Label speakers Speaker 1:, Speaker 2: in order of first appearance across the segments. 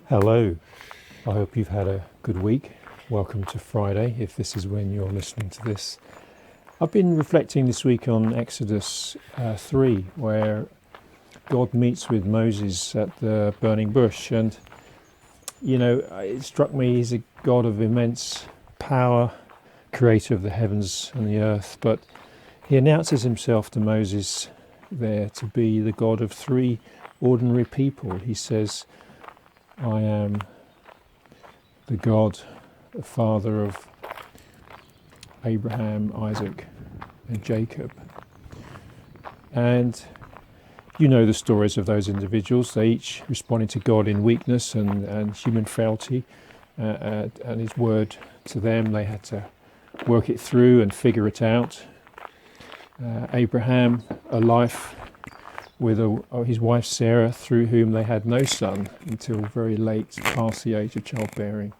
Speaker 1: Hello, I hope you've had a good week. Welcome to Friday, if this is when you're listening to this. I've been reflecting this week on Exodus 3, where God meets with Moses at the burning bush. And, it struck me he's a God of immense power, creator of the heavens and the earth. But he announces himself to Moses there to be the God of three ordinary people. He says, I am the God, the father of Abraham, Isaac, and Jacob. And you know the stories of those individuals. They each responded to God in weakness and human frailty, and his word to them. They had to work it through and figure it out. Abraham, a life with his wife Sarah, through whom they had no son until very late, past the age of childbearing.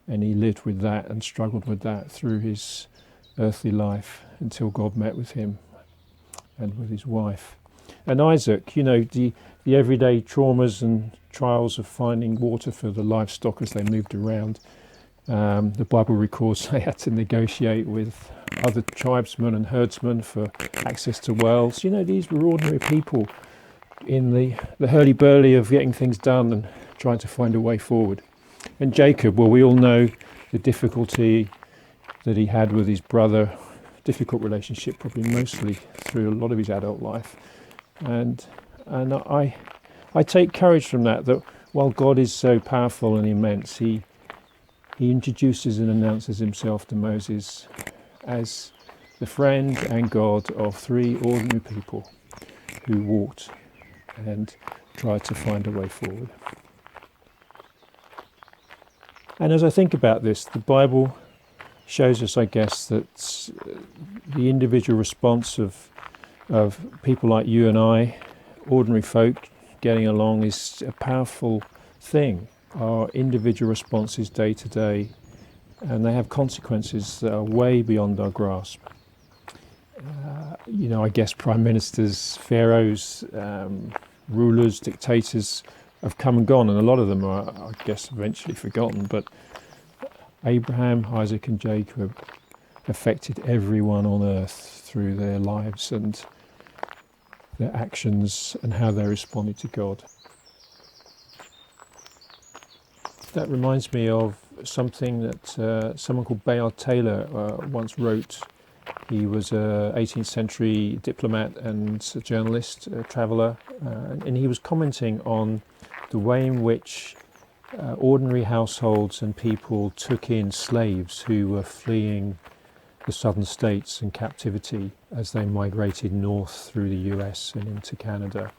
Speaker 1: And he lived with that and struggled with that through his earthly life until God met with him and with his wife. And Isaac, the everyday traumas and trials of finding water for the livestock as they moved around. The Bible records they had to negotiate with other tribesmen and herdsmen for access to wells. These were ordinary people in the hurly-burly of getting things done and trying to find a way forward. And Jacob, well, we all know the difficulty that he had with his brother, difficult relationship, probably mostly through a lot of his adult life. And I take courage from that while God is so powerful and immense, he introduces and announces himself to Moses as the friend and God of three ordinary people who walked and tried to find a way forward. And as I think about this, the Bible shows us, I guess, that the individual response of people like you and I, ordinary folk, getting along is a powerful thing. Our individual responses day to day, and they have consequences that are way beyond our grasp. I guess prime ministers, pharaohs, rulers, dictators have come and gone, and a lot of them are, I guess, eventually forgotten. But Abraham, Isaac, and Jacob affected everyone on earth through their lives and their actions and how they responded to God. That reminds me of something that someone called Bayard Taylor once wrote. He was an 18th century diplomat and a journalist, a traveller, and he was commenting on the way in which ordinary households and people took in slaves who were fleeing the southern states in captivity as they migrated north through the US and into Canada.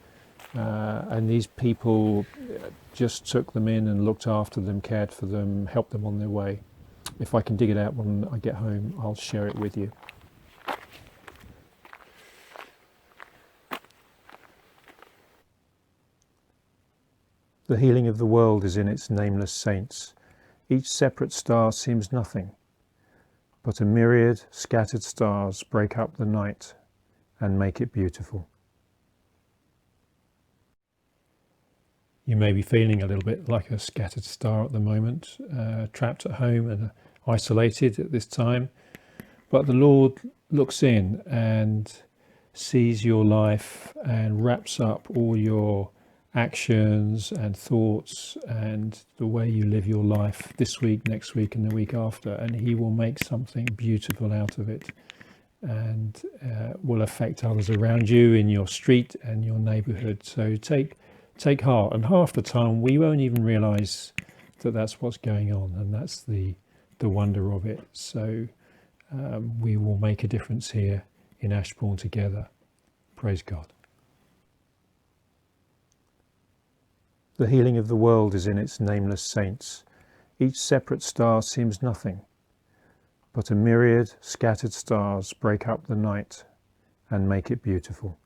Speaker 1: And these people just took them in and looked after them, cared for them, helped them on their way. If I can dig it out when I get home, I'll share it with you. The healing of the world is in its nameless saints. Each separate star seems nothing, but a myriad scattered stars break up the night and make it beautiful. You may be feeling a little bit like a scattered star at the moment, trapped at home and isolated at this time. But the Lord looks in and sees your life and wraps up all your actions and thoughts and the way you live your life this week, next week, and the week after. And He will make something beautiful out of it and will affect others around you in your street and your neighbourhood. So take heart, and half the time we won't even realise that that's what's going on, and that's the wonder of it. So we will make a difference here in Ashbourne together. Praise God. The healing of the world is in its nameless saints. Each separate star seems nothing, but a myriad scattered stars break up the night and make it beautiful.